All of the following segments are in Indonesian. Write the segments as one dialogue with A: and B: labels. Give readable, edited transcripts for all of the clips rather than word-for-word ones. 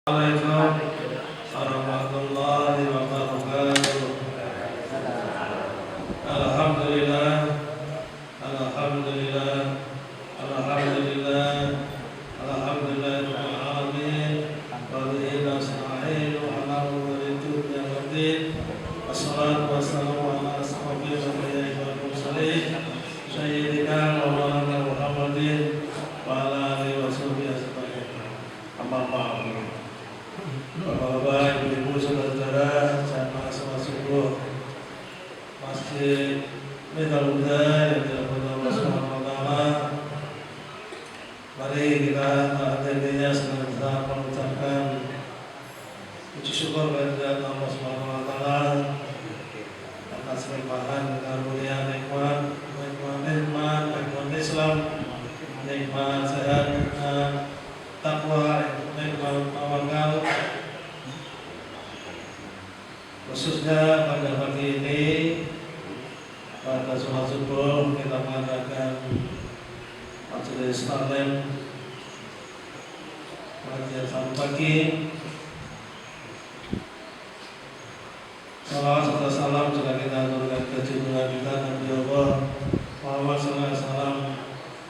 A: Assalamualaikum warahmatullahi wabarakatuh. Alhamdulillah, alhamdulillah, alhamdulillah, alhamdulillah rabbil alamin. Wa bihi nasta'inu ala umuri dunya waddin. Wassalatu wassalamu ala asrofil anbiya'i wal mursalin sayyidina wa maulana Muhammadin wa ala alihi wa sahbihi ajma'in. Amma ba'du. Bapak, Ibu, saudara-saudara, jamaah salat subuh Masjid Miftal Huda yang dirahmati Allah Subhanahu wa taala. Mari kita hadirnya senantiasa mengucapkan puji syukur kehadirat Allah Subhanahu wa taala atas limpahan karunia nikmat Islam, nikmat sehat, takwa, nikmat tawakal. Khususnya pada pagi ini pada sholat subuh kita mengadakan majelis taklim pengajian satu pagi. Salawat serta salam juga kita aturkan ke junjungan kita Nabi Allah Muhammad SAW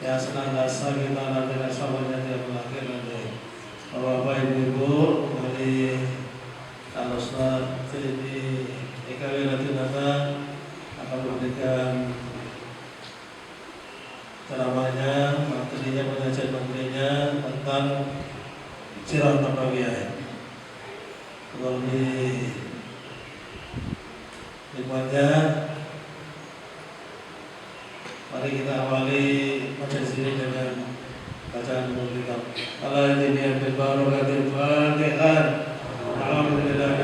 A: yang senantiasa kita nantikan sahabatnya tiap lahir nanti. Bapak Ibu dari Al-Ustaz Sayyidi EKW Latinata akan memberikan ceramahnya, materinya, pengajian materinya tentang sirah nabawiyah. Lebih nikmatnya, mari kita awali majelis ini dengan bacaan mulia. Al-Fatihah bil barakatil Fatihah. Alhamdulillah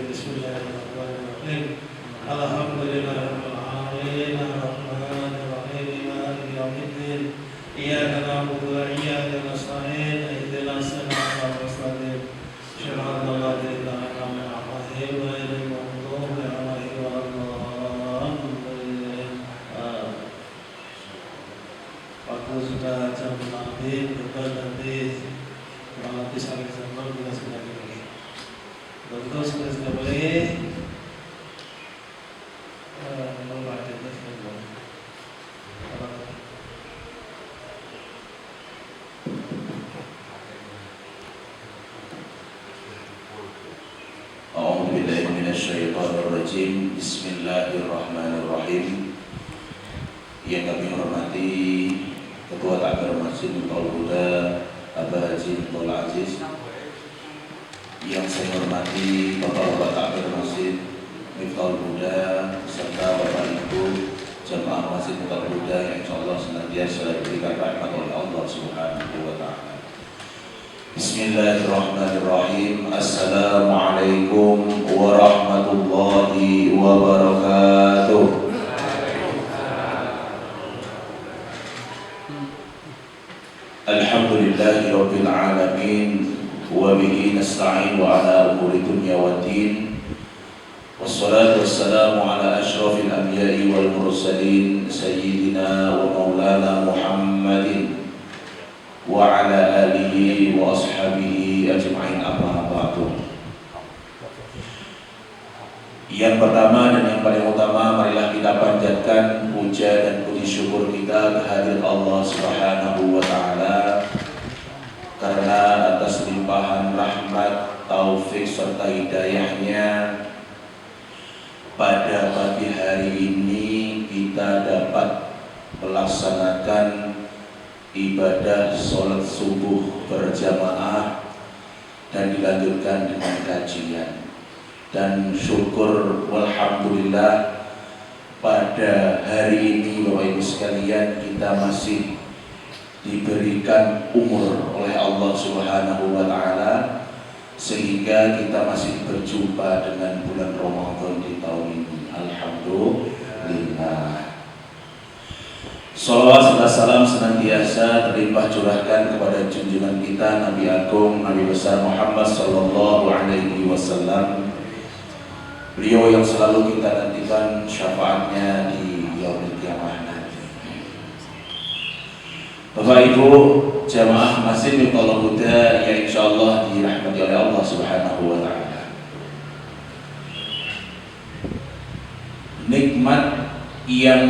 A: bismillahirrahmanirrahim. Alhamdulillah rabbil alamin arrahmanir rahim maliki yaumiddin. Iyyaka na'budu wa iyyaka nasta'in ihdinas siratal mustaqim. Shiratal ladzina an'amta 'alaihim ghairil maghdubi 'alaihim waladdallin. Waktu sudah jam 6 bukan nanti nanti sampai jam 6 kita sudah lagi. Tentu sudah boleh membaca tersebut.
B: A'udzu billahi minasyaitonir rajim. Bismillahirrahmanirrahim. Yang kami hormati Ketua Takmir Masjid Miftal Huda Abah Haji Abdul Aziz, yang saya hormati Bapak-bapak Takmir Masjid Miftal Huda serta Bapak Ibu jamaah Masjid Miftal Huda yang insyaallah senantiasa diberikan rahmat oleh Allah Subhanahu wa taala. Bismillahirrahmanirrahim. Assalamualaikum warahmatullahi wabarakatuh. Alhamdulillahi rabbil alamin wa bihi nasta'in wa ala umuri dunya waddin. Wassalatu wassalamu ala asyrafil anbiya'i wal mursalin sayyidina wa maulana Muhammadin wa ala alihi wa ashabihi ajma'in, amma ba'du. Yang pertama dan yang paling utama, marilah kita panjatkan puja dan puji syukur kita kehadirat Allah Subhanahu wa taala karena atas limpahan rahmat, taufik serta hidayahnya pada pagi hari ini kita dapat melaksanakan ibadah sholat subuh berjamaah dan dilanjutkan dengan kajian. Dan syukur walhamdulillah pada hari ini Bapak Ibu sekalian kita masih diberikan umur oleh Allah Subhanahu wa taala sehingga kita masih berjumpa dengan bulan Ramadan di tahun ini. Alhamdulillah. Salawat serta salam senantiasa terlimpah curahkan kepada junjungan kita Nabi Agung Nabi besar Muhammad sallallahu alaihi wasallam. Beliau yang selalu kita nantikan syafaatnya di yaumil qiyamah nanti. Bapak Ibu jamaah Masjid Miftahul Huda yang insyaallah dirahmati oleh Allah Subhanahu wa taala. Nikmat yang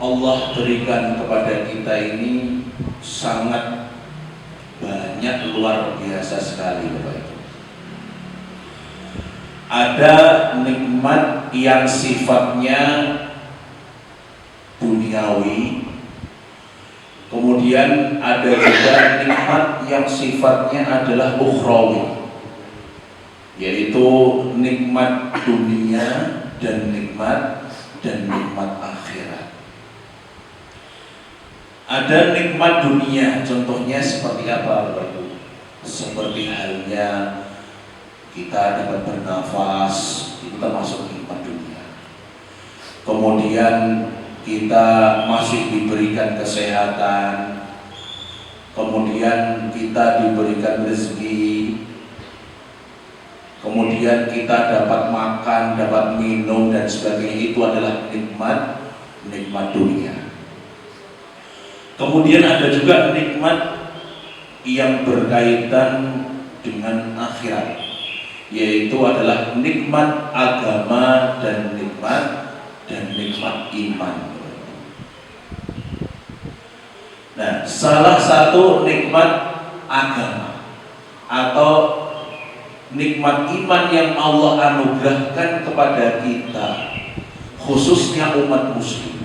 B: Allah berikan kepada kita ini sangat banyak, luar biasa sekali Bapak Ibu. Ada nikmat yang sifatnya duniawi, kemudian ada juga nikmat yang sifatnya adalah ukhrawi, yaitu nikmat dunia dan nikmat akhirat. Ada nikmat dunia, contohnya seperti apa Bapak Ibu? Seperti halnya kita dapat bernafas, itu termasuk nikmat dunia. Kemudian kita masih diberikan kesehatan, kemudian kita diberikan rezeki, kemudian kita dapat makan, dapat minum dan sebagainya, itu adalah nikmat dunia. Kemudian ada juga nikmat yang berkaitan dengan akhirat, yaitu adalah nikmat agama dan nikmat iman. Nah, salah satu nikmat agama atau nikmat iman yang Allah anugerahkan kepada kita, khususnya umat muslim,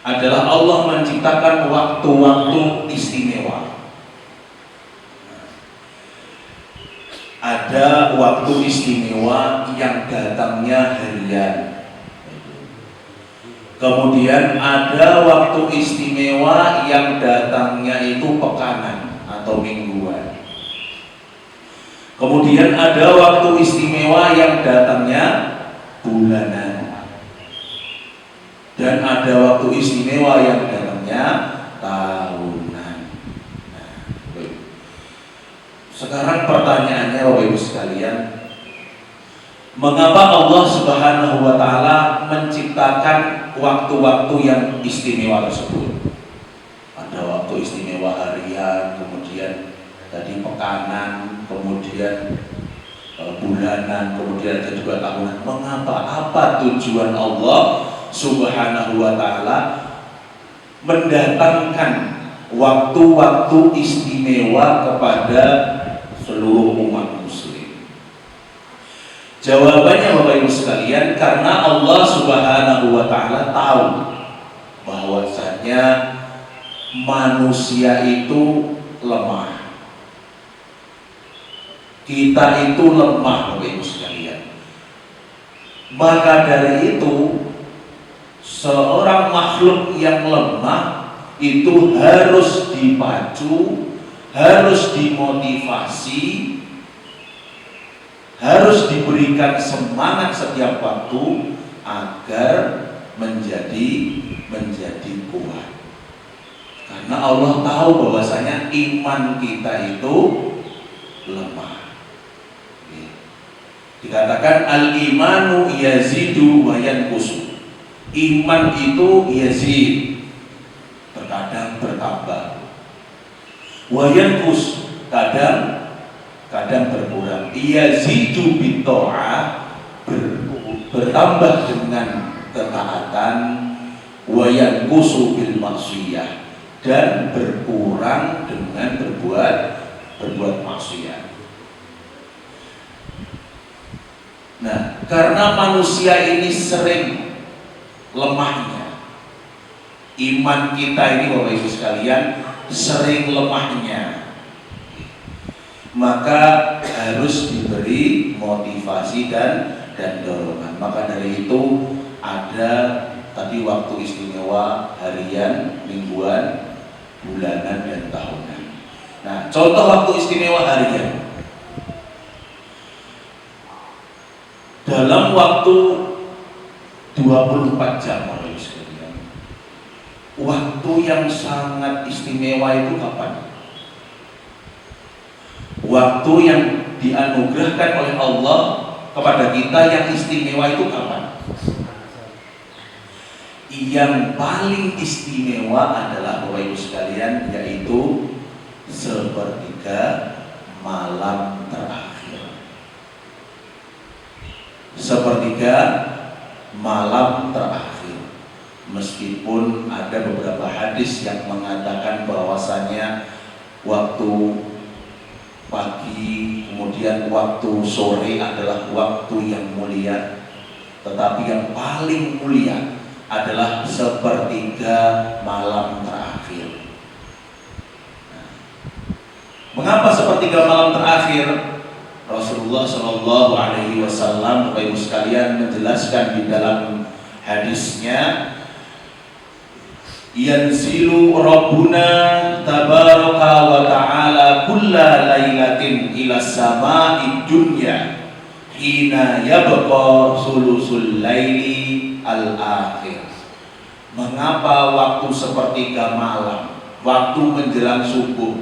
B: adalah Allah menciptakan waktu-waktu istimewa. Ada waktu istimewa yang datangnya harian. Kemudian ada waktu istimewa yang datangnya itu pekanan atau mingguan. Kemudian ada waktu istimewa yang datangnya bulanan. Dan ada waktu istimewa yang datangnya tahunan. Nah, sekarang pertanyaannya Bapak Ibu sekalian, mengapa Allah Subhanahu wa taala menciptakan waktu-waktu yang istimewa tersebut? Ada waktu istimewa harian, kemudian tadi pekanan, kemudian bulanan, kemudian ada juga tahunan. Mengapa? Apa tujuan Allah Subhanahu wa taala mendatangkan waktu-waktu istimewa kepada seluruh umat muslim? Jawabannya Bapak Ibu sekalian, karena Allah Subhanahu wa taala tahu bahwasanya manusia itu lemah. Kita itu lemah Bapak Ibu sekalian. Maka dari itu seorang makhluk yang lemah itu harus dipacu, harus dimotivasi, harus diberikan semangat setiap waktu agar menjadi kuat. Karena Allah tahu bahwasanya iman kita itu lemah. Dikatakan al-imanu yazidu wa yanqusu. Iman itu yazid, terkadang bertambah. Wa yanqus, kadang berkurang. Yazidu bitta'ah, bertambah dengan ketaatan, wa yanqusu bil maksiyah, dan berkurang dengan berbuat maksiat. Nah, karena manusia ini sering lemahnya, iman kita ini Bapak Ibu sekalian sering lemahnya, maka harus diberi motivasi dan dorongan. Maka dari itu ada tadi waktu istimewa harian, mingguan, bulanan, dan tahunan. Nah, contoh waktu istimewa harian. Dalam waktu 24 jam Bapak Ibu sekalian, waktu yang sangat istimewa itu kapan? Waktu yang dianugerahkan oleh Allah kepada kita yang istimewa itu kapan? yang paling istimewa adalah Bapak Ibu sekalian, yaitu sepertiga malam terakhir. Sepertiga malam terakhir. Meskipun ada beberapa hadis yang mengatakan bahwasanya waktu pagi kemudian waktu sore adalah waktu yang mulia, tetapi yang paling mulia adalah sepertiga malam terakhir. Mengapa sepertiga malam terakhir? Rasulullah Shallallahu Alaihi Wasallam, Bapak Ibu sekalian, menjelaskan di dalam hadisnya, yanzilu Rabbuna tabaraka wa ta'ala kulla lailatin ila sama'i dunya hina yabqa sulusul laili al-akhir. Mengapa waktu sepertiga malam, waktu menjelang subuh,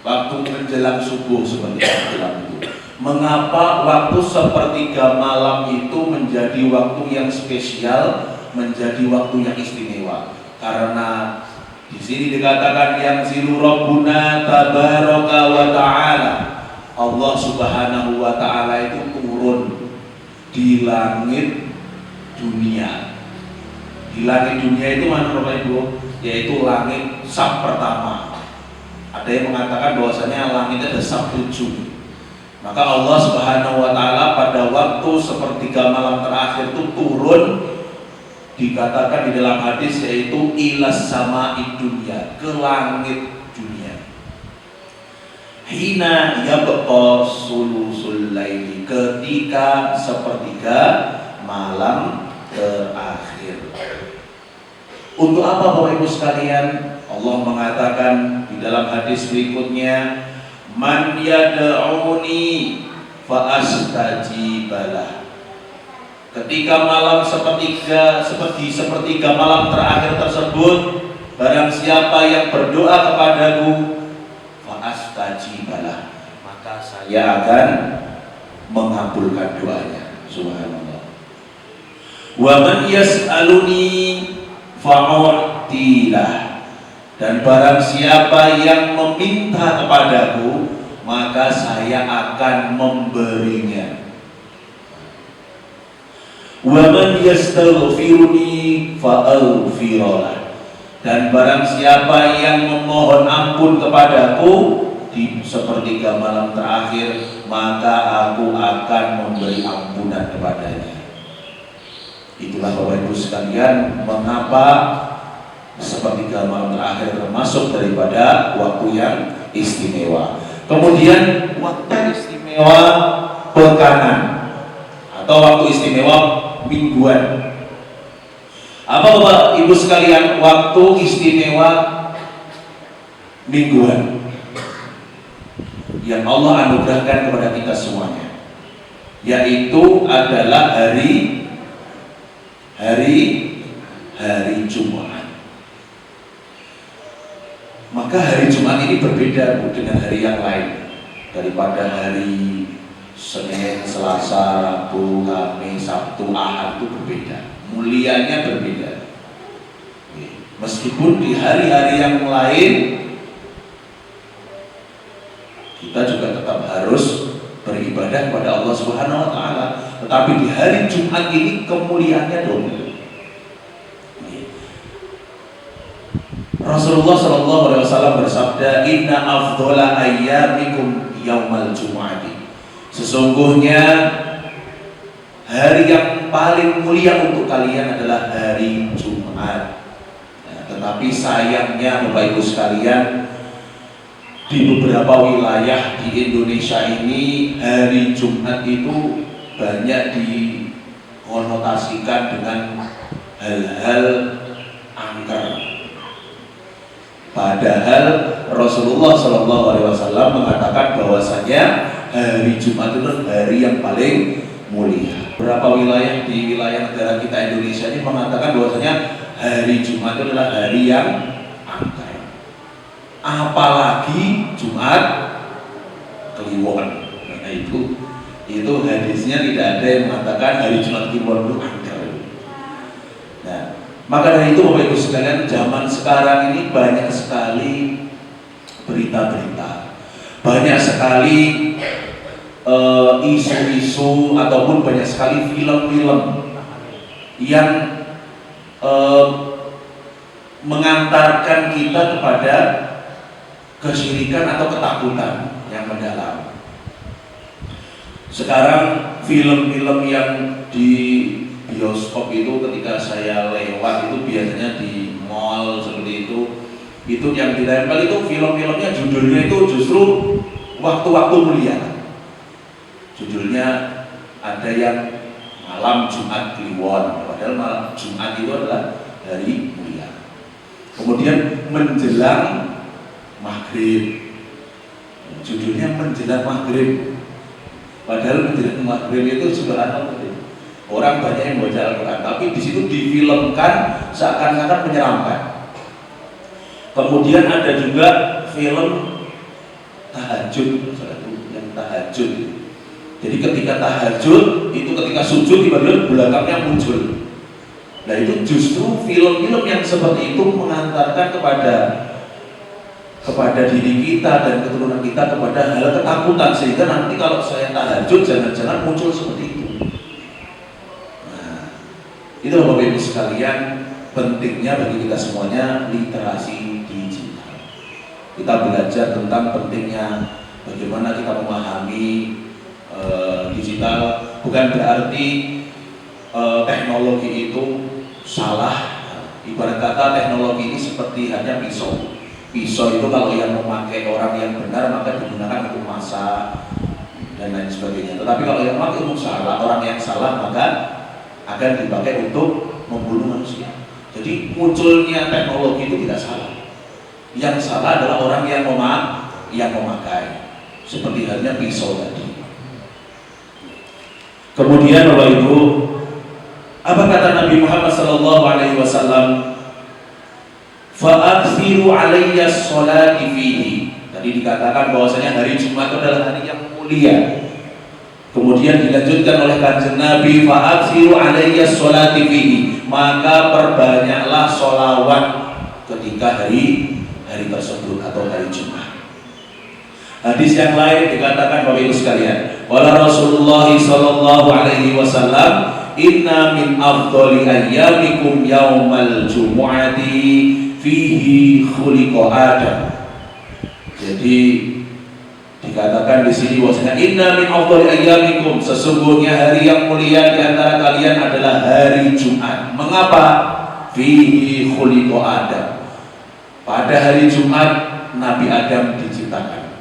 B: waktu menjelang subuh seperti yang itu, mengapa waktu sepertiga malam itu menjadi waktu yang spesial, menjadi waktu yang istimewa? Karena di sini dikatakan yang zilu Rabbuna tabaraka wa ta'ala, Allah Subhanahu wa ta'ala itu turun di langit dunia. Di langit dunia itu mana Bapak Ibu? Yaitu langit sab pertama. Ada yang mengatakan bahwasanya langitnya ada sab 7. Maka Allah Subhanahu wa ta'ala pada waktu sepertiga malam terakhir itu turun, dikatakan di dalam hadis, yaitu ilas sama'i dunya, ke langit dunia. Hina yabqa sulusul laili, ketika sepertiga malam terakhir. Untuk apa Bapak Ibu sekalian? Allah mengatakan di dalam hadis berikutnya, man yad'uni fa astajibalah. Ketika malam sepertiga malam terakhir tersebut, barang siapa yang berdoa kepadaku, fa astajibalah, maka saya akan mengabulkan doanya. Subhanallah. Wa man yas'aluni fa'utilah, dan barang siapa yang meminta kepadaku, maka saya akan memberinya. Wa man yastaghfiruni fa'aghfirlah, dan barang siapa yang memohon ampun kepadaku di sepertiga malam terakhir, maka aku akan memberi ampunan kepadanya. Itulah Bapak Ibu sekalian, mengapa sepertiga malam terakhir termasuk daripada waktu yang istimewa. Kemudian waktu istimewa pekanan atau waktu istimewa mingguan. Apa Bapak Ibu sekalian waktu istimewa mingguan yang Allah anugerahkan kepada kita semuanya? Yaitu adalah hari Jumat. Maka hari Jumat ini berbeda dengan hari yang lain, daripada hari Senin, Selasa, Rabu, Kamis, Sabtu, Ahad itu berbeda. Mulianya berbeda. Meskipun di hari-hari yang lain kita juga tetap harus beribadah kepada Allah Subhanahu wa ta'ala, tetapi di hari Jumat ini kemuliaannya double. Rasulullah Shallallahu Alaihi Wasallam bersabda, Inna afdhola ayyamikum yaumal jum'ati. Sesungguhnya hari yang paling mulia untuk kalian adalah hari Jumat. Tetapi sayangnya Bapak Ibu sekalian, di beberapa wilayah di Indonesia ini hari Jumat itu banyak dikonotasikan dengan hal-hal angker. Padahal Rasulullah Shallallahu Alaihi Wasallam mengatakan bahwasanya hari Jumat itu hari yang paling mulia. Beberapa wilayah di wilayah negara kita Indonesia ini mengatakan bahwasanya hari Jumat itu adalah hari yang angker. Apalagi Jumat Kliwon. Nah itu hadisnya tidak ada yang mengatakan hari Jumat Kliwon itu angker. Nah, maka dari itu Bapak Ibu sekalian, zaman sekarang ini banyak sekali berita-berita, banyak sekali isu-isu ataupun banyak sekali film-film yang mengantarkan kita kepada kesyirikan atau ketakutan yang mendalam. Sekarang film-film yang di bioskop itu ketika saya lewat itu biasanya di mall seperti itu yang ditempel itu film-filmnya judulnya itu justru waktu-waktu mulia. Judulnya ada yang malam Jumat Kliwon, padahal malam Jumat itu adalah hari mulia. Kemudian menjelang maghrib, judulnya menjelang maghrib, padahal menjelang maghrib itu subhanallah. Orang banyak yang baca Al-Quran, tapi di situ difilmkan seakan-akan menyeramkan. Kemudian ada juga film tahajud, yang tahajud. Jadi ketika tahajud itu ketika sujud tiba-tiba belakangnya muncul. Nah itu justru film-film yang seperti itu mengantarkan kepada diri kita dan keturunan kita kepada hal ketakutan, sehingga nanti kalau saya tahajud jangan-jangan muncul seperti itu. Itulah Bapak Ibu sekalian, pentingnya bagi kita semuanya literasi digital. Kita belajar tentang pentingnya bagaimana kita memahami digital. Bukan berarti teknologi itu salah. Ibarat kata teknologi ini seperti hanya pisau. Pisau itu kalau yang memakai orang yang benar maka digunakan untuk masak dan lain sebagainya. Tetapi kalau yang memakai untuk salah, orang yang salah maka akan dipakai untuk membunuh manusia. Jadi munculnya teknologi itu tidak salah. Yang salah adalah orang yang memakai. Seperti halnya pisau tadi. Kemudian Bapak Ibu, apa kata Nabi Muhammad SAW? Fa'aksiru alayya sholati fihi. Tadi dikatakan bahwasanya hari Jumat adalah hari yang mulia. Kemudian dilanjutkan oleh Kanjeng Nabi, fa'aksiru alayya sholati fihi, maka perbanyaklah sholawat ketika hari tersebut atau hari Jumat. Hadis yang lain dikatakan Bapak Ibu sekalian, wala Rasulullah sallallahu alaihi wasallam, inna min afdhali ayyamikum yaumal jumu'ati fihi khuliqa Adam. Jadi dikatakan di sini bahwasanya inna min afdhali ayyamikum, sesungguhnya hari yang mulia di antara kalian adalah hari Jumat. Mengapa? Fihi khuliqa Adam. Pada hari Jumat Nabi Adam diciptakan.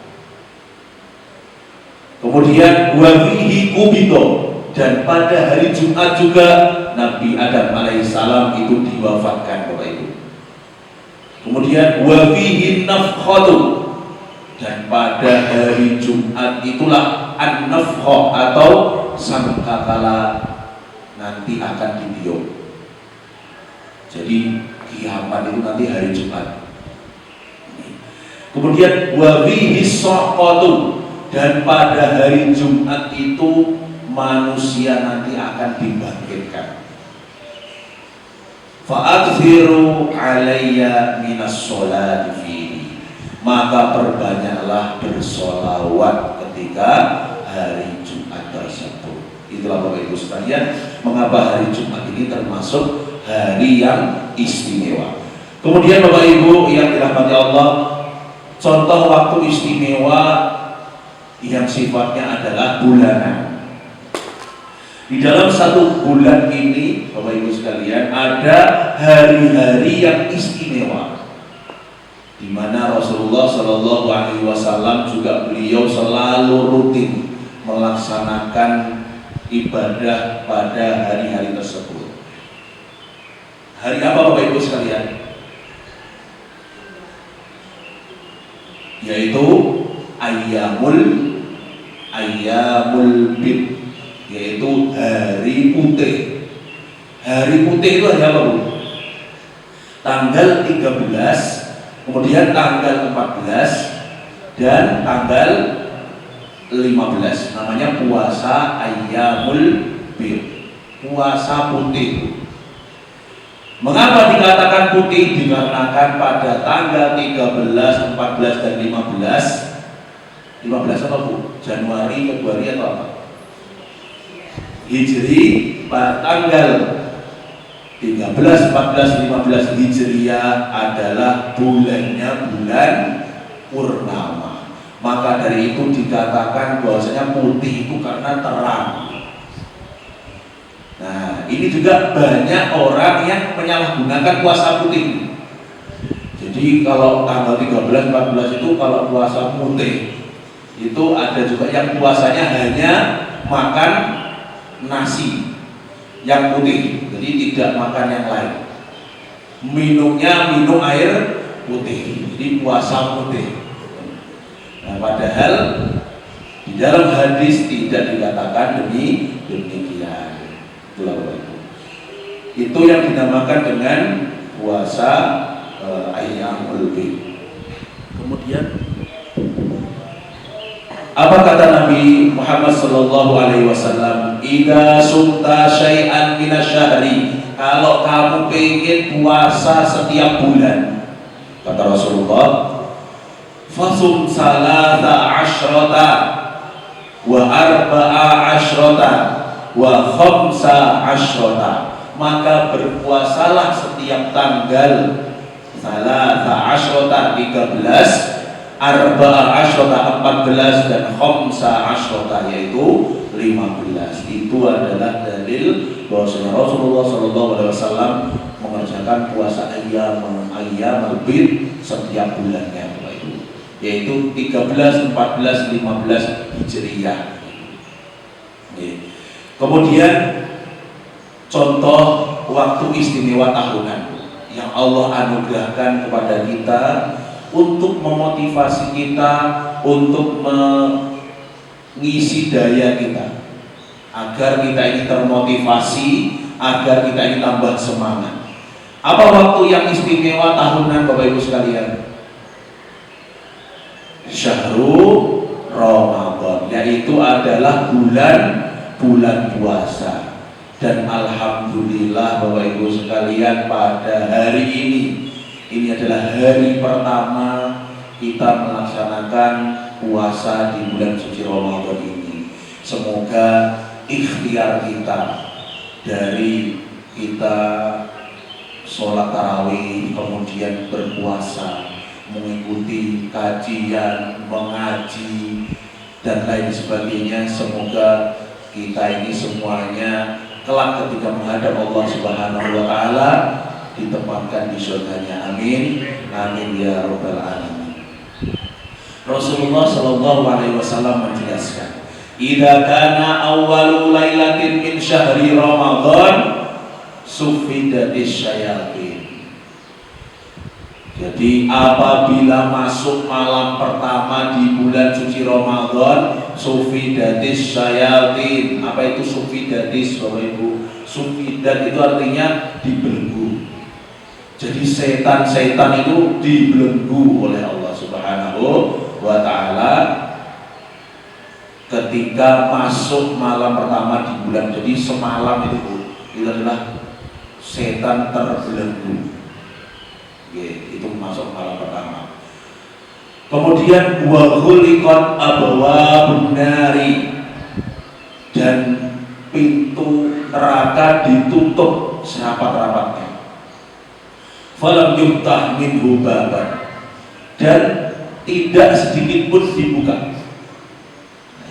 B: Kemudian wa fihi qubida, dan pada hari Jumat juga Nabi Adam alaihissalam itu diwafatkan Bapak Ibu. Kemudian wa fihi nafkhatu, dan pada hari Jumat itulah an-nafkhah atau sangkakala nanti akan ditiup. Jadi kiamat itu nanti hari Jumat. Kemudian wa fihi saqatu, dan pada hari Jumat itu manusia nanti akan dibangkitkan. Fa'akthiru alayya minas sholati fihi, maka perbanyaklah bersolawat ketika hari Jumat tersebut. Itulah Bapak Ibu sekalian, mengapa hari Jumat ini termasuk hari yang istimewa. Kemudian Bapak Ibu yang dirahmati Allah, contoh waktu istimewa yang sifatnya adalah bulanan. Di dalam satu bulan ini Bapak Ibu sekalian ada hari-hari yang istimewa, di mana Rasulullah Shallallahu Alaihi Wasallam juga beliau selalu rutin melaksanakan ibadah pada hari-hari tersebut. Hari apa Bapak Ibu sekalian? Yaitu Ayyamul Bid, yaitu hari putih. Hari putih itu hari apa Bu? Tanggal 13, kemudian tanggal 14 dan tanggal 15. Namanya puasa Ayyamul Bid, puasa putih. Mengapa dikatakan putih? Dikarenakan pada tanggal 13, 14 dan 15 apa Bu? Januari, Februari atau apa? Hijri, pada tanggal 13, 14, 15 Hijriah adalah bulannya bulan purnama. Maka dari itu dikatakan bahwasanya putih itu karena terang. Nah, ini juga banyak orang yang menyalahgunakan puasa putih. Jadi kalau tanggal 13, 14 itu kalau puasa putih, itu ada juga yang puasanya hanya makan nasi yang putih, jadi tidak makan yang lain. Minumnya minum air putih, jadi puasa putih. Nah, padahal di dalam hadis tidak dikatakan demikian. Itulah Bapak Ibu. Itu yang dinamakan dengan puasa Ayyamul Bid. Kemudian apa kata Nabi Muhammad sallallahu alaihi wasallam? Idza sumta syai'an minasyahri, kalau kamu pengen puasa setiap bulan, kata Rasulullah, fasum salata asyrata wa arba'a asyrata wa khamsa asyrata, maka berpuasalah setiap tanggal salata asyrata 13, arba'a asyrata 14 dan khamsa asyrata yaitu 15. Itu adalah dalil bahwasanya Rasulullah SAW mengerjakan puasa ayyamul bid setiap bulannya, yaitu 13, 14, 15 Hijriah. Kemudian contoh waktu istimewa tahunan yang Allah anugerahkan kepada kita untuk memotivasi kita, untuk mengisi daya kita, agar kita ini termotivasi, agar kita ini tambah semangat. Apa waktu yang istimewa tahunan Bapak Ibu sekalian? Syahrul Ramadan, yaitu adalah bulan puasa. Dan alhamdulillah Bapak Ibu sekalian, pada hari ini adalah hari pertama kita melaksanakan puasa di bulan suci Ramadan ini. Semoga ikhtiar kita dari kita sholat tarawih, kemudian berpuasa, mengikuti kajian, mengaji dan lain sebagainya, semoga kita ini semuanya kelak ketika menghadap Allah Subhanahu wa taala ditempatkan di surganya. Amin. Amin ya rabbal alamin. Rasulullah sallallahu alaihi wasallam menjelaskan, "Idza kana awwalu lailatin min syahri Ramadan sufidatis syayatin." Jadi apabila masuk malam pertama di bulan suci Ramadan, sufidatis syayatin. Apa itu sufidatis Bapak Ibu? Sufidat itu artinya dibelenggu. Jadi setan-setan itu dibelenggu oleh Allah Subhanahu wa taala ketika masuk malam pertama di bulan. Jadi semalam itu adalah setan terbelenggu. Itu masuk malam pertama. Kemudian wa ghuliqat abwabun nari, dan pintu neraka ditutup serapat-rapatnya. Falam yuftah minhu baban, dan tidak sedikit pun dibuka.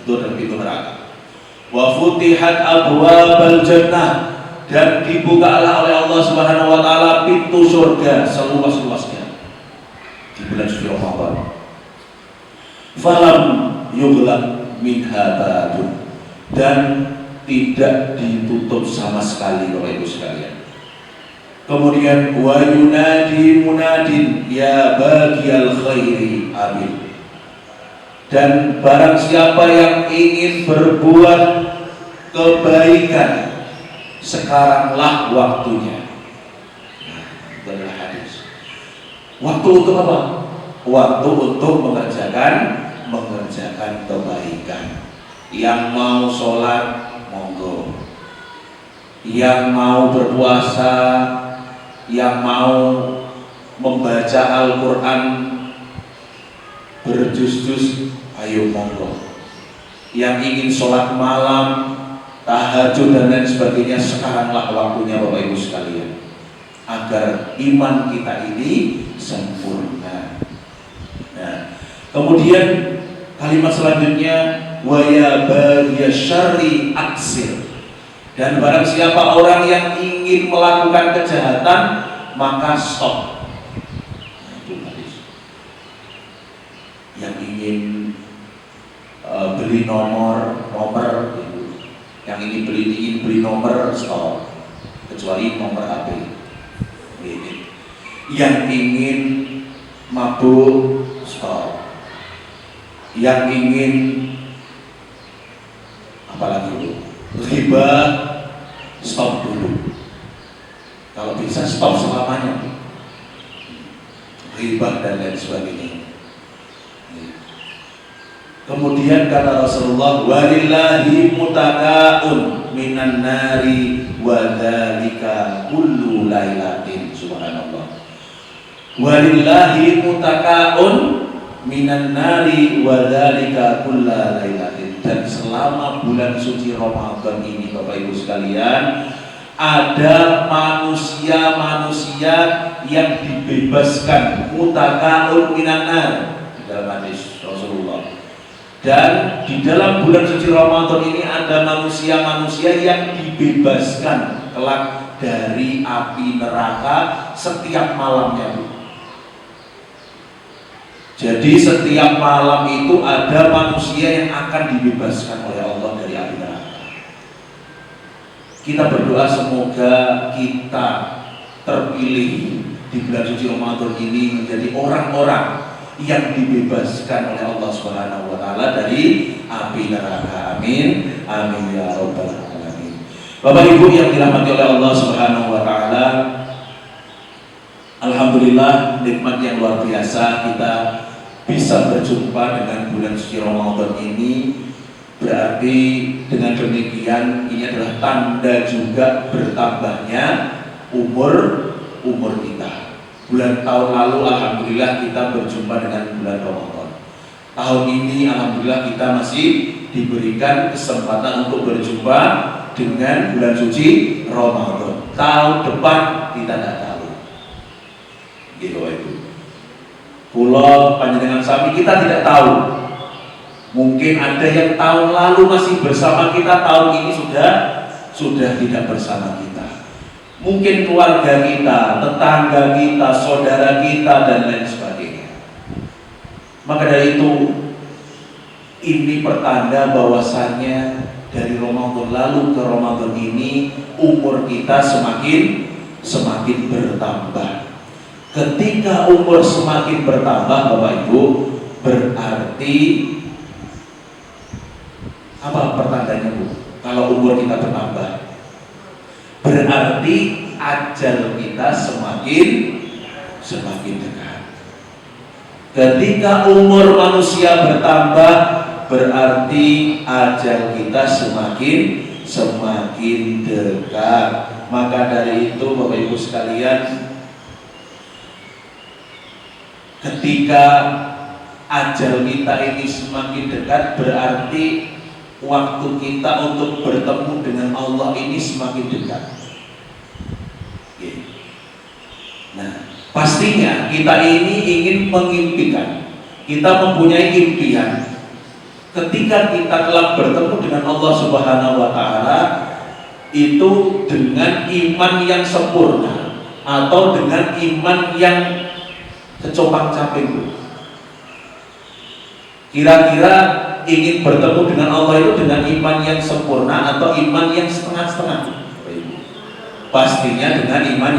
B: Itu adalah pintu neraka. Wa futihat abwabal jannah, dan dibukalah oleh Allah Subhanahu wa taala pintu surga seluas-luasnya di bulan suci Ramadan. Falam yughlaq minha babun, dan tidak ditutup sama sekali Bapak Ibu sekalian. Kemudian wa yunadi munadin ya baghiyal khairi amin, dan barang siapa yang ingin berbuat kebaikan, sekaranglah waktunya. Nah, itu adalah hadis. Waktu untuk apa? Waktu untuk mengerjakan kebaikan. Yang mau sholat monggo, yang mau berpuasa yang mau membaca Al-Quran berjuz-juz, ayo monggo. Yang ingin sholat malam, tahajud dan lain sebagainya, sekaranglah waktunya Bapak Ibu sekalian, agar iman kita ini sempurna. Nah, kemudian kalimat selanjutnya, wa ya baghiya syarri aksir. Dan barang siapa orang yang ingin melakukan kejahatan, maka stop. Nah, itu hadis. Yang ingin beli nomor gitu. Yang ingin beli nomor, stop. Kecuali nomor HP. Yang ingin mabuk, stop. Yang ingin apalagi dulu, riba, stop dulu. Kalau bisa stop selamanya, riba dan lain sebagainya. Kemudian kata Rasulullah, walillahi mutakaun minan nari wa dzalika kullu lailatin. Subhanallah. Walillahi mutakaun minan nari wa dzalika kullu lailatin. Dan selama bulan suci Ramadan ini Bapak Ibu sekalian, ada manusia-manusia yang dibebaskan, mutakaun minan nar, dalam hadis Rasulullah. Dan di dalam bulan suci Ramadan ini ada manusia-manusia yang dibebaskan kelak dari api neraka setiap malamnya. Jadi setiap malam itu ada manusia yang akan dibebaskan oleh Allah dari api neraka. Kita berdoa semoga kita terpilih di bulan suci Ramadan ini menjadi orang-orang yang dibebaskan oleh Allah Subhanahu wa taala dari api neraka. Amin. Amin ya rabbal alamin. Bapak Ibu yang dirahmati oleh Allah Subhanahu wa taala, alhamdulillah nikmat yang luar biasa kita bisa berjumpa dengan bulan suci Ramadan ini. Berarti dengan demikian ini adalah tanda juga bertambahnya umur kita. Bulan tahun lalu alhamdulillah kita berjumpa dengan bulan Ramadan. Tahun ini alhamdulillah kita masih diberikan kesempatan untuk berjumpa dengan bulan suci Ramadan. Tahun depan kita tidak tahu. Gitu itu. Pulau panjenengan sami kita tidak tahu. Mungkin ada yang tahun lalu masih bersama kita, tahun ini sudah tidak bersama kita. Mungkin keluarga kita, tetangga kita, saudara kita dan lain sebagainya. Maka dari itu ini pertanda bahwasannya dari Ramadan lalu ke Ramadan ini umur kita semakin bertambah. Ketika umur semakin bertambah Bapak Ibu, berarti apa pertandanya Bu? Kalau umur kita bertambah, berarti ajal kita semakin dekat. Ketika umur manusia bertambah, berarti ajal kita semakin dekat. Maka dari itu Bapak Ibu sekalian, ketika ajal kita ini semakin dekat, berarti waktu kita untuk bertemu dengan Allah ini semakin dekat. Nah, pastinya kita ini ingin mengimpikan, kita mempunyai impian ketika kita telah bertemu dengan Allah Subhanahu wa taala itu dengan iman yang sempurna atau dengan iman yang kecopang-caping. Kira-kira ingin bertemu dengan Allah itu dengan iman yang sempurna atau iman yang setengah-setengah? Pastinya dengan iman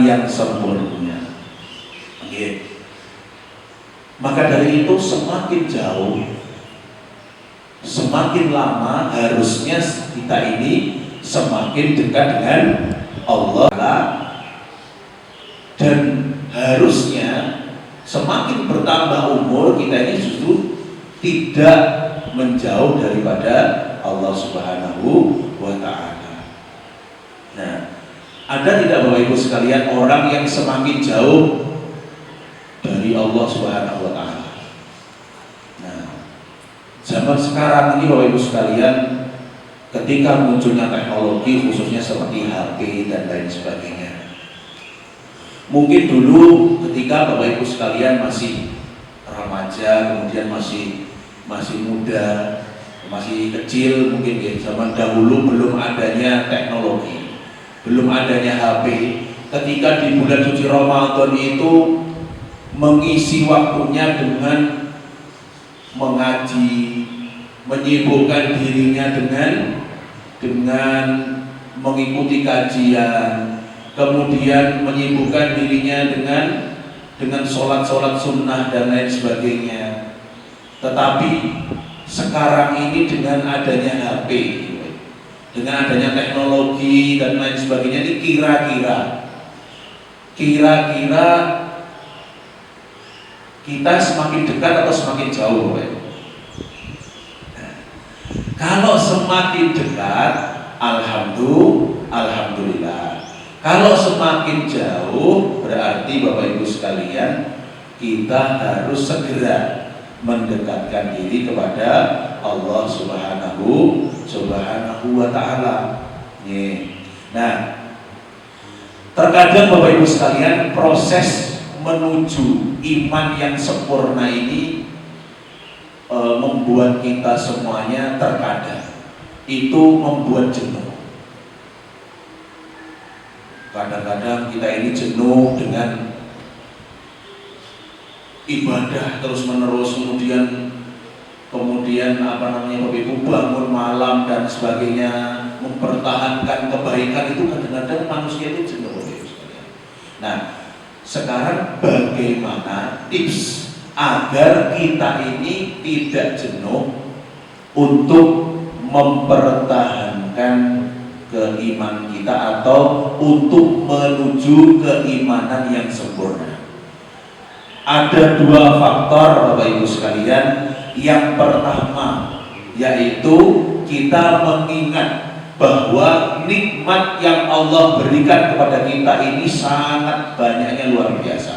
B: yang sempurna. Okay. Maka dari itu semakin jauh, semakin lama harusnya kita ini semakin dekat dengan Allah, dan harusnya semakin bertambah umur kita ini justru tidak menjauh daripada Allah Subhanahu wa ta'ala. Nah, Ada tidak Bapak Ibu sekalian orang yang semakin jauh dari Allah Subhanahu wa taala? Nah, zaman sekarang ini Bapak Ibu sekalian, ketika munculnya teknologi khususnya seperti HP dan lain sebagainya. Mungkin dulu ketika Bapak Ibu sekalian masih remaja, kemudian masih muda, masih kecil, mungkin ya, zaman dahulu belum adanya teknologi, belum adanya HP. Ketika di bulan suci Ramadan itu mengisi waktunya dengan mengaji, menyibukkan dirinya dengan mengikuti kajian, kemudian menyibukkan dirinya dengan sholat sunnah dan lain sebagainya. Tetapi sekarang ini dengan adanya HP, dengan adanya teknologi dan lain sebagainya, ini kira-kira kita semakin dekat atau semakin jauh, Bapak? Kalau semakin dekat, alhamdulillah. Kalau semakin jauh, berarti Bapak Ibu sekalian, kita harus segera mendekatkan diri kepada Allah Subhanahu wa taala. Nah, terkadang Bapak Ibu sekalian, proses menuju iman yang sempurna ini membuat kita semuanya terkadang itu membuat jenuh. Kadang-kadang kita ini jenuh dengan ibadah terus-menerus, kemudian Bapak Ibu bangun malam dan sebagainya, mempertahankan kebaikan itu kadang-kadang manusia itu jenuh. Nah, sekarang bagaimana tips agar kita ini tidak jenuh untuk mempertahankan keimanan kita atau untuk menuju keimanan yang sempurna? Ada dua faktor Bapak Ibu sekalian. Yang pertama yaitu kita mengingat bahwa nikmat yang Allah berikan kepada kita ini sangat banyaknya, luar biasa.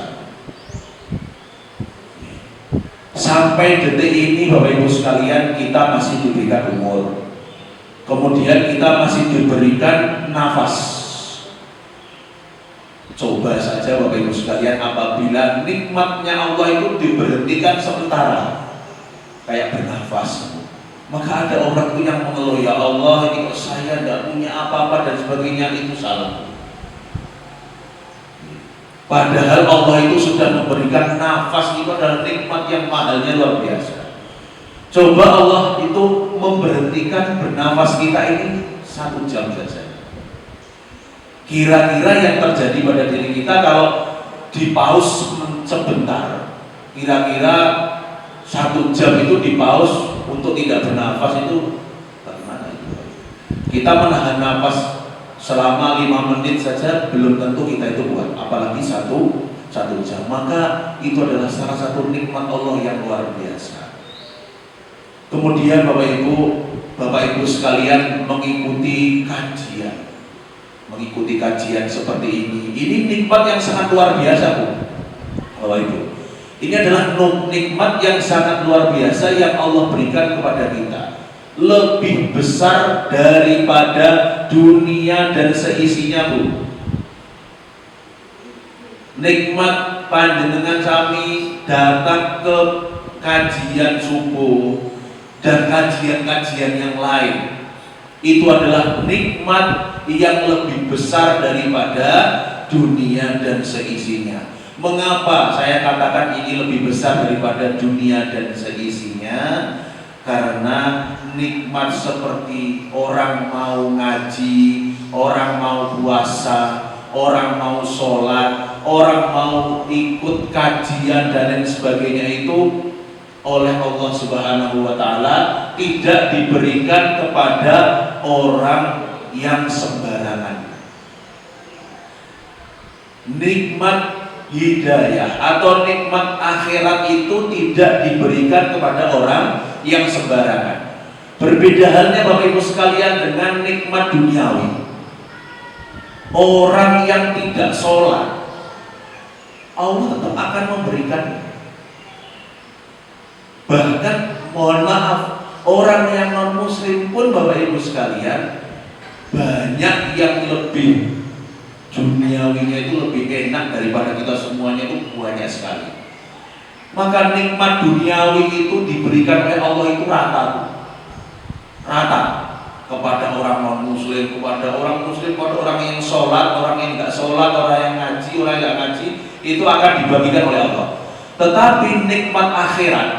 B: Sampai detik ini Bapak Ibu sekalian, kita masih diberikan umur, kemudian kita masih diberikan nafas. Coba saja Bapak Ibu sekalian, apabila nikmatnya Allah itu diberhentikan sementara, kayak bernafas, maka ada orang itu yang mengeluh, ya Allah, ini kok saya tidak punya apa-apa dan sebagainya. Itu salah. Padahal Allah itu sudah memberikan nafas, itu adalah nikmat yang mahalnya luar biasa. Coba Allah itu memberhentikan bernafas kita ini 1 jam saja. Kira-kira yang terjadi pada diri kita kalau dipaus sebentar, kira-kira 1 jam itu dipaus untuk tidak bernafas, itu bagaimana itu? Kita menahan nafas selama 5 menit saja belum tentu kita itu kuat, apalagi satu jam. Maka itu adalah salah satu nikmat Allah yang luar biasa. Kemudian Bapak Ibu sekalian, mengikuti kajian seperti ini nikmat yang sangat luar biasa, Bapak Ibu. Ini adalah nikmat yang sangat luar biasa yang Allah berikan kepada kita, lebih besar daripada dunia dan seisinya, Bu. Nikmat panjenengan sami datang ke kajian subuh dan kajian-kajian yang lain, itu adalah nikmat yang lebih besar daripada dunia dan seisinya. Mengapa saya katakan ini lebih besar daripada dunia dan seisinya? Karena nikmat seperti orang mau ngaji, orang mau puasa, orang mau sholat, orang mau ikut kajian dan lain sebagainya, itu oleh Allah Subhanahu wa taala tidak diberikan kepada orang yang sembarangan. Nikmat hidayah atau nikmat akhirat itu tidak diberikan kepada orang yang sembarangan. Berbeda halnya Bapak Ibu sekalian dengan nikmat duniawi. orang yang tidak sholat, Allah tetap akan memberikan. Bahkan mohon maaf, orang yang non muslim pun Bapak Ibu sekalian, banyak yang lebih duniawinya itu lebih enak daripada kita semuanya, itu banyak sekali. Maka nikmat duniawi itu diberikan oleh Allah itu rata kepada orang non muslim, kepada orang muslim, kepada orang yang sholat, orang yang nggak sholat, orang yang ngaji, orang yang nggak ngaji, itu akan dibagikan oleh Allah. Tetapi nikmat akhirat,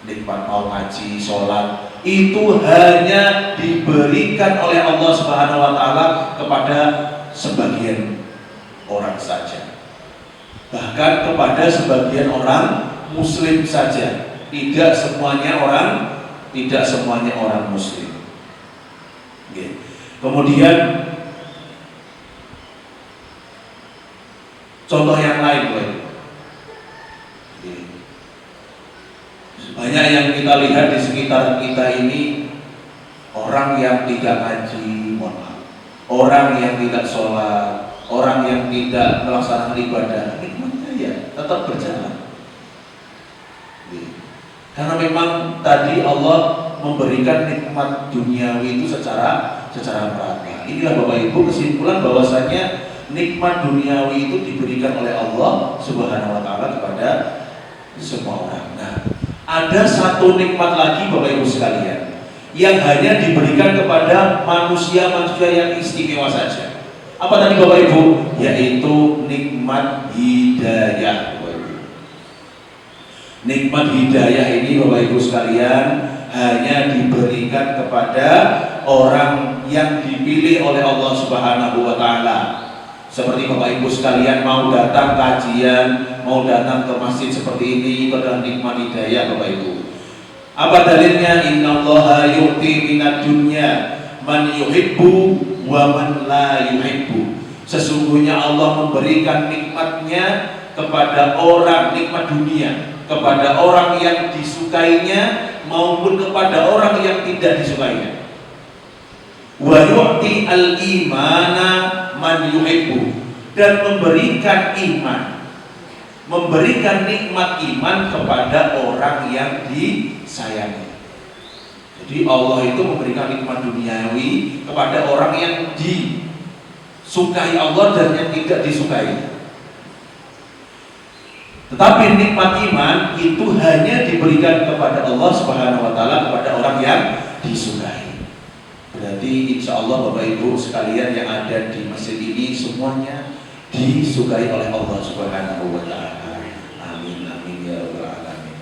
B: nikmat mau ngaji, sholat, itu hanya diberikan oleh Allah Subhanahu wa Ta'ala kepada sebagian orang saja, bahkan kepada sebagian orang muslim saja, tidak semuanya orang muslim. Oke. Kemudian contoh yang lain, banyak yang kita lihat di sekitar kita ini, orang yang tidak ngaji, orang yang tidak sholat, orang yang tidak melaksanakan ibadah, nikmatnya ya tetap berjalan. Karena memang tadi Allah memberikan nikmat duniawi itu secara merata. Inilah Bapak Ibu kesimpulan bahwasanya nikmat duniawi itu diberikan oleh Allah Subhanahu wa Ta'ala kepada semua orang. Nah, ada satu nikmat lagi Bapak Ibu sekalian yang hanya diberikan kepada manusia-manusia yang istimewa saja. Apa tadi Bapak Ibu? Yaitu nikmat hidayah. Nikmat hidayah ini Bapak Ibu sekalian hanya diberikan kepada orang yang dipilih oleh Allah Subhanahu wa Ta'ala. Seperti Bapak Ibu sekalian mau datang kajian, mau datang ke masjid seperti ini, itu adalah nikmat hidayah Bapak Ibu. Apa dalilnya? Innallaha yu'ti minad dunya man yuhibbu wa man la yuhibbu. Sesungguhnya Allah memberikan nikmatnya kepada orang, nikmat dunia, kepada orang yang disukainya maupun kepada orang yang tidak disukainya. Wa yu'ti al-imana man yuhibbu, dan memberikan iman, memberikan nikmat iman kepada orang yang disayangi. Jadi Allah itu memberikan nikmat duniawi kepada orang yang disukai Allah dan yang tidak disukai. Tetapi nikmat iman itu hanya diberikan kepada Allah Subhanahu wa Ta'ala, kepada orang yang disukai. Berarti insya Allah Bapak Ibu sekalian yang ada di masjid ini semuanya disukai oleh Allah Subhanahu wa Ta'ala. Amin amin ya rabbal alamin.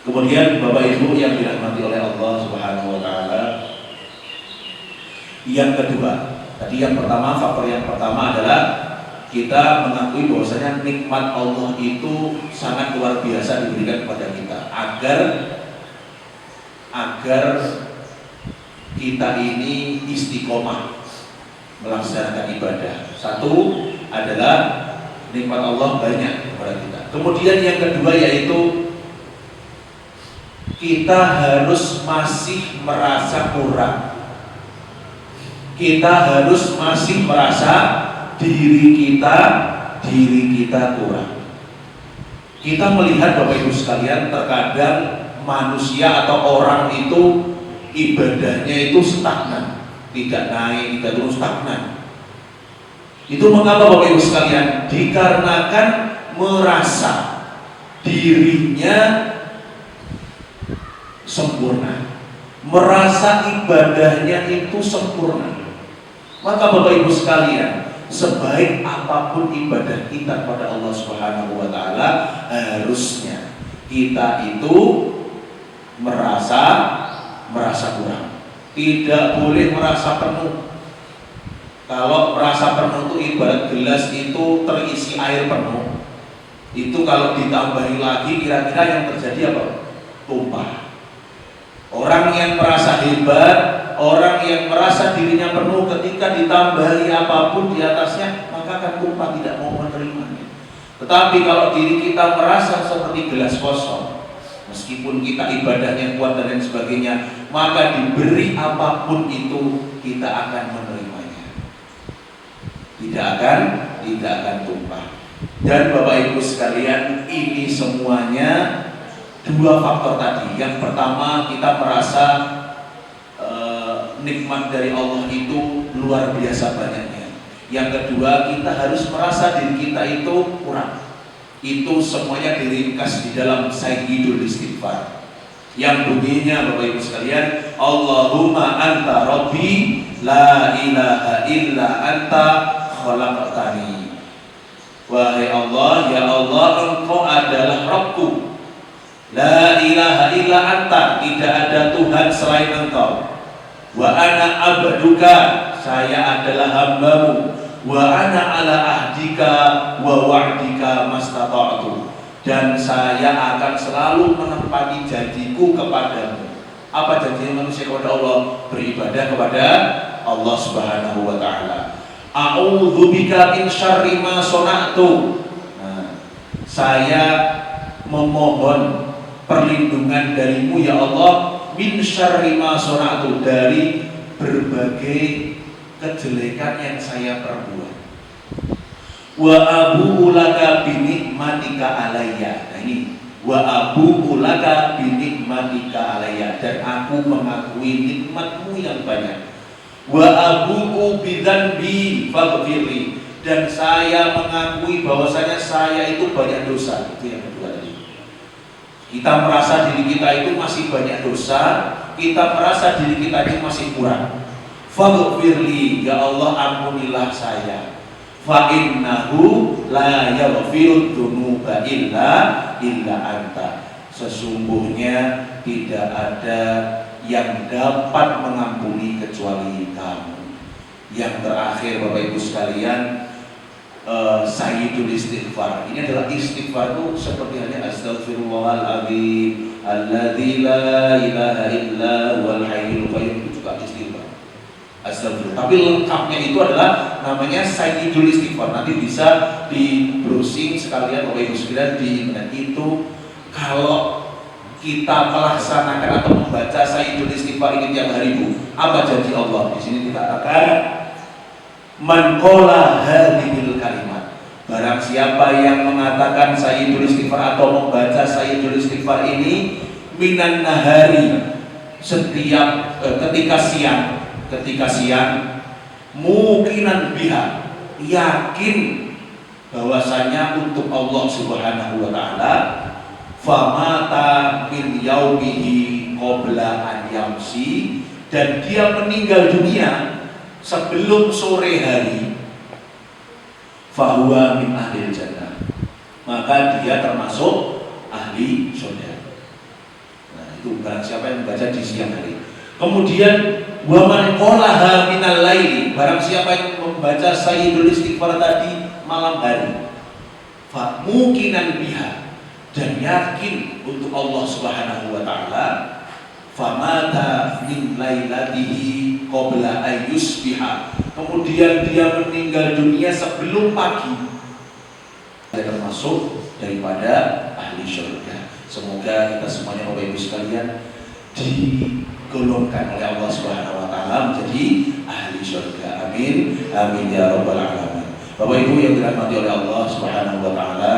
B: Kemudian Bapak Ibu yang dirahmati oleh Allah Subhanahu wa Ta'ala, yang kedua, tadi yang pertama, faktor yang pertama adalah kita mengakui bahwasanya nikmat Allah itu sangat luar biasa diberikan kepada kita agar kita ini istiqomah melaksanakan ibadah. Satu adalah nikmat Allah banyak kepada kita. Kemudian yang kedua yaitu kita harus masih merasa kurang. Kita harus masih merasa diri kita kurang. Kita melihat Bapak Ibu sekalian, terkadang manusia atau orang itu ibadahnya itu stagnan, tidak naik, tidak turun, stagnan. Itu mengapa Bapak Ibu sekalian? Dikarenakan merasa dirinya sempurna, merasa ibadahnya itu sempurna. Maka Bapak Ibu sekalian, sebaik apapun ibadah kita kepada Allah Subhanahu wa Ta'ala, harusnya kita itu merasa kurang. Tidak boleh merasa penuh. Kalau merasa penuh itu ibarat gelas itu terisi air penuh. Itu kalau ditambahi lagi kira-kira yang terjadi apa? Tumpah. Orang yang merasa hebat, orang yang merasa dirinya penuh, ketika ditambahi apapun di atasnya, maka akan tumpah, tidak mau menerimanya. Tetapi kalau diri kita merasa seperti gelas kosong, meskipun kita ibadahnya kuat dan lain sebagainya, maka diberi apapun itu kita akan menerimanya. tidak akan tumpah. Dan Bapak Ibu sekalian, ini semuanya dua faktor tadi. Yang pertama, kita merasa nikmat dari Allah itu luar biasa banyaknya. Yang kedua, kita harus merasa diri kita itu kurang. Itu semuanya diringkas di dalam Sayyidul Istighfar yang bunyinya, Bapak Ibu sekalian, Allahumma anta rabbi la ilaha illa anta khalaqtani. Wahai Allah, ya Allah, Engkau adalah Rabbku. La ilaha illa anta, tidak ada Tuhan selain Engkau. Wa ana abduka, saya adalah hambamu. Wa ana ala ahdika wa wa'dika mastata'tu, dan saya akan selalu menepati janjiku kepadamu. Apa janjinya manusia kepada Allah? Beribadah kepada Allah Subhanahu wa taala. A'udzubika min syarri ma sona'tu. Nah, saya memohon perlindungan darimu ya Allah, min syarri ma sona'tu, dari berbagai kejelekan yang saya perbuat. Wa abu'u laka bi nikmatika alayya. Nah ini, wa abu'u laka bi nikmatika alayya, dan aku mengakui nikmatmu yang banyak. Wa abu'u bi dzanbi faghfirli, dan saya mengakui bahwasanya saya itu banyak dosa. Itu yang kedua tadi. Kita merasa diri kita itu masih banyak dosa, kita merasa diri kita itu masih kurang. Faghfirli, ya Allah ampunilah saya. Fa innahu la yaghfirud dzunuba illa anta. Sesungguhnya tidak ada yang dapat mengampuni kecuali kamu. Yang terakhir Bapak Ibu sekalian, Sayyidul Istighfar. Ini adalah istighfar itu seperti halnya astaghfirullahaladzim alladzi la ilaha illa huwal hayyul qayyum, itu juga istighfar. Astagfirullah. Tapi lengkapnya itu adalah namanya Sayyidul Istighfar. Nanti bisa di browsing sekalian Bapak Ibu sekalian di internet. Itu kalau kita melaksanakan atau membaca Sayyidul Istighfar ini tiap hari, Bu, apa janji Allah? Di sini dikatakan man qala hadhil kalimat, barang siapa yang mengatakan Sayyidul Istighfar atau membaca Sayyidul Istighfar ini minan nahari, setiap ketika siang mukinan biha, yakin bahwasanya untuk Allah Subhanahu wa taala, famata min yaumihi qabla an yamsi, dan dia meninggal dunia sebelum sore hari, fahuwa min ahlil jannah, maka dia termasuk ahli surga. Nah, itu barang siapa yang membaca di siang hari. Kemudian wa man qalaha minal laili, barang siapa yang membaca Sayyidul Istighfar tadi malam hari, fa mukinan biha, dan yakin untuk Allah Subhanahu wa taala, famata min lailatihi qabla ayyusbiha, kemudian dia meninggal dunia sebelum pagi, dia termasuk daripada ahli surga. Semoga kita semuanya Bapak Ibu sekalian digolongkan oleh Allah Subhanahu wa taala menjadi ahli surga. Amin. Amin ya rabbal alamin. Bapak Ibu yang dirahmati oleh Allah Subhanahu wa taala,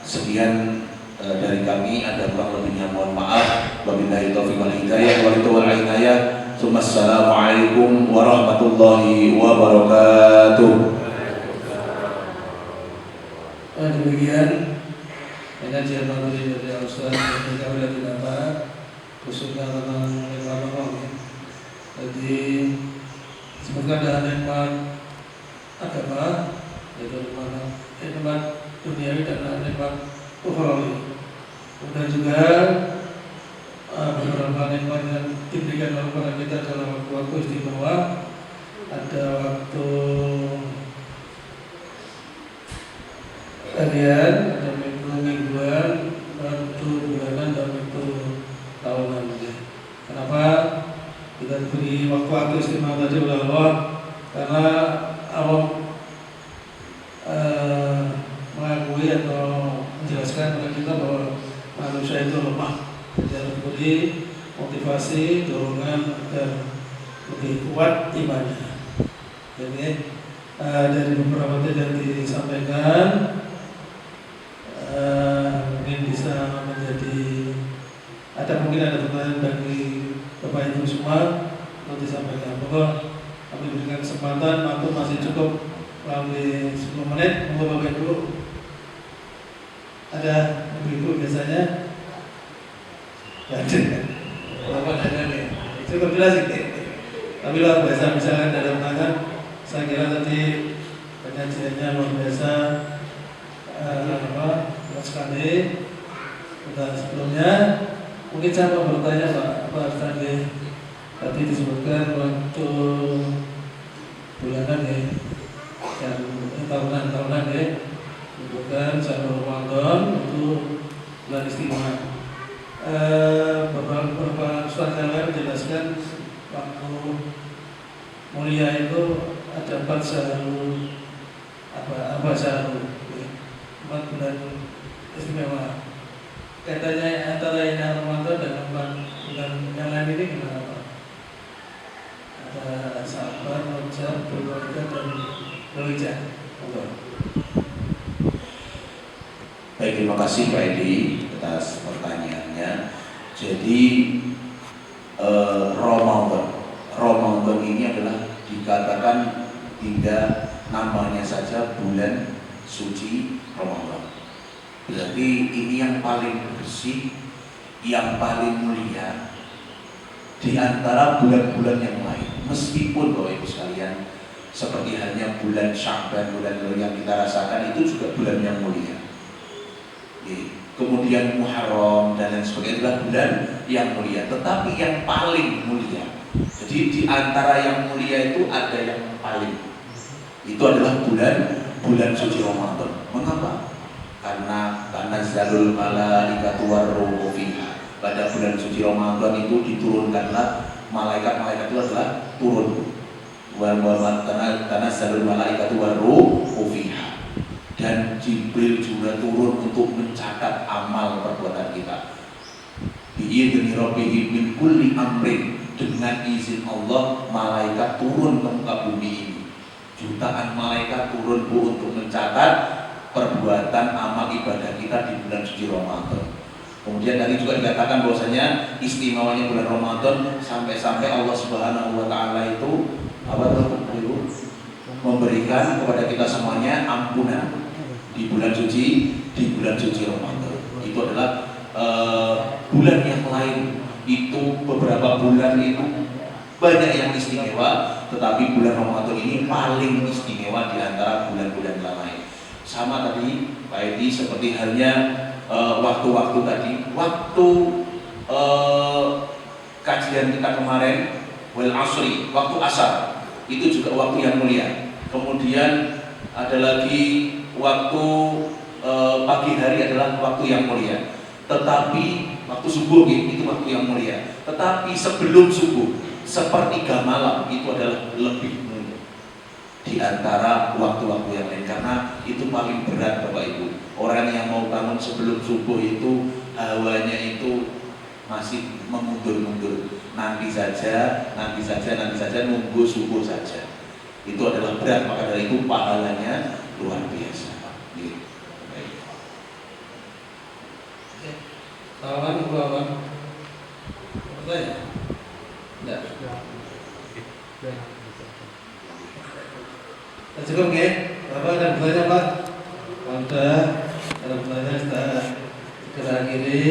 B: sekian dari kami, ada kurang lebihnya mohon maaf. Wabillahi taufiq wal hidayah wal inayah. Assalamualaikum warahmatullahi wabarakatuh.
A: Demikian pengajian materi dari Ustaz yang kita sudah didapat, khususnya tentang nikmat Allah. Jadi semoga ada nikmat agama, yaitu nikmat duniawi dan nikmat ukhrawi. Kemudian juga beberapa nikmat yang diberikan oleh kepada kita dalam waktu istimewa. Ada waktu harian, ada mingguan, waktu bulanan, dan waktu tahunan. Kenapa kita beri waktu istimewa tadi oleh Allah? Karena Allah mengakui atau menjelaskan kepada kita bahwa manusia itu lemah. Dia harus beri motivasi, dorongan agar lebih kuat imannya. Jadi dari beberapa yang disampaikan mungkin bisa menjadi mungkin ada pertanyaan bagi Bapak Ibu semua untuk disampaikan. Monggo kami berikan kesempatan, waktu masih cukup melalui 10 menit. Monggo Bapak Ibu. Ada ibu-ibu biasanya? Ya ada. Bapak ada nih. Cukup jelas ini. Tapi luar biasa misalkan ada pertanyaan. Saya kira tadi penyajiannya luar biasa. Luar sekali. Dan sebelumnya mungkin saya mau bertanya Pak tadi disebutkan waktu bulanan ya, tahunan ya, disebutkan Syahrul Ramadan itu bulan istimewa. Beberapa Ustaz yang lain menjelaskan waktu mulia itu ada 4 Syahrul apa Syahrul 4 bulan istimewa. Katanya antara ini Ramadan dan 4 bulan yang lain ini gimana Pak? Ada Sabar, Rajab, Dzulhijjah dan Dzulhijjah.
B: Baik, terima kasih Pak Edi atas pertanyaannya. Jadi Ramadan ini adalah dikatakan hingga namanya saja bulan suci Ramadan. Berarti ini yang paling bersih, yang paling mulia di antara bulan-bulan yang lain. Meskipun Bapak Ibu sekalian, seperti halnya bulan Sya'ban, bulan yang kita rasakan itu juga bulan yang mulia. Kemudian Muharram dan lain sebagainya adalah bulan yang mulia. Tetapi yang paling mulia, jadi di antara yang mulia itu ada yang paling. Itu adalah bulan suci Ramadan. Mengapa? Karena tanazzalul malaikatu war-ruhu fiha. Pada bulan suci Ramadan itu diturunkanlah malaikat-malaikat itu adalah turun. Tanazzalul malaikatu war-ruhu fiha. Dan Jibril juga turun untuk mencatat amal perbuatan kita. Bi'idzni rabbihim min kulli amrin. Dengan izin Allah, malaikat turun ke muka bumi ini. Jutaan malaikat turun untuk mencatat perbuatan amal ibadah kita di bulan suci Ramadan. Kemudian tadi juga dikatakan bahwasanya istimewanya bulan Ramadan sampai-sampai Allah Subhanahu wa taala itu memberikan kepada kita semuanya ampunan di bulan suci Ramadan. Itu adalah bulan yang lain itu beberapa bulan itu banyak yang istimewa, tetapi bulan Ramadan ini paling istimewa di antara bulan-bulan yang lain. Sama tadi Pak Edi, seperti halnya waktu-waktu tadi, waktu kajian kita kemarin wal asri, waktu asar itu juga waktu yang mulia. Kemudian ada lagi waktu pagi hari adalah waktu yang mulia. Tetapi waktu subuh itu waktu yang mulia. Tetapi sebelum subuh, sepertiga malam itu adalah lebih mulia di antara waktu-waktu yang lain, karena itu paling berat Bapak Ibu. Orang yang mau bangun sebelum subuh itu hawanya itu masih memundur-mundur. Nanti saja, nunggu subuh saja. Itu adalah berat, maka dari itu pahalanya luar biasa.
A: Tawaran Bapak. Pertanyaan? Tidak. Cukup ya? Bapak ada pertanyaan Pak? Ada pertanyaan segera akhiri.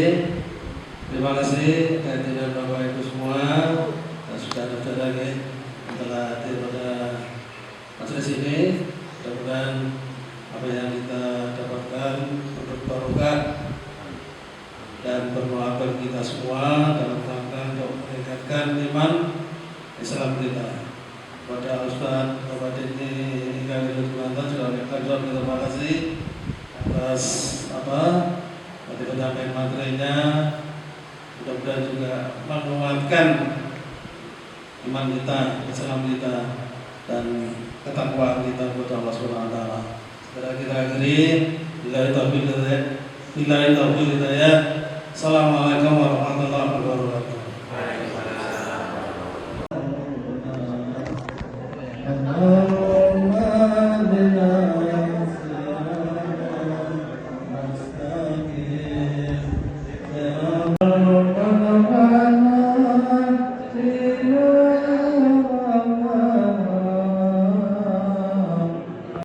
A: Terima kasih kehadiran Bapak Ibu semua dan saudara-saudara yang telah hadir pada majelis ini. Mudah-mudahan apa yang kita dapatkan berbarokah dan berdoa kita semua dalam rangka untuk meningkatkan iman Islam kita. Kepada Ustaz Bapak Dini Ika Wilutulanto juga kami terima kasih atas penyampaian materinya. Mudah-mudahan juga menguatkan iman kita, Islam kita, dan ketakwaan kita kepada Allah Subhanahu wa taala. Segera kita akhiri. Billahi taufiq hidayah. Assalamualaikum warahmatullahi wabarakatuh.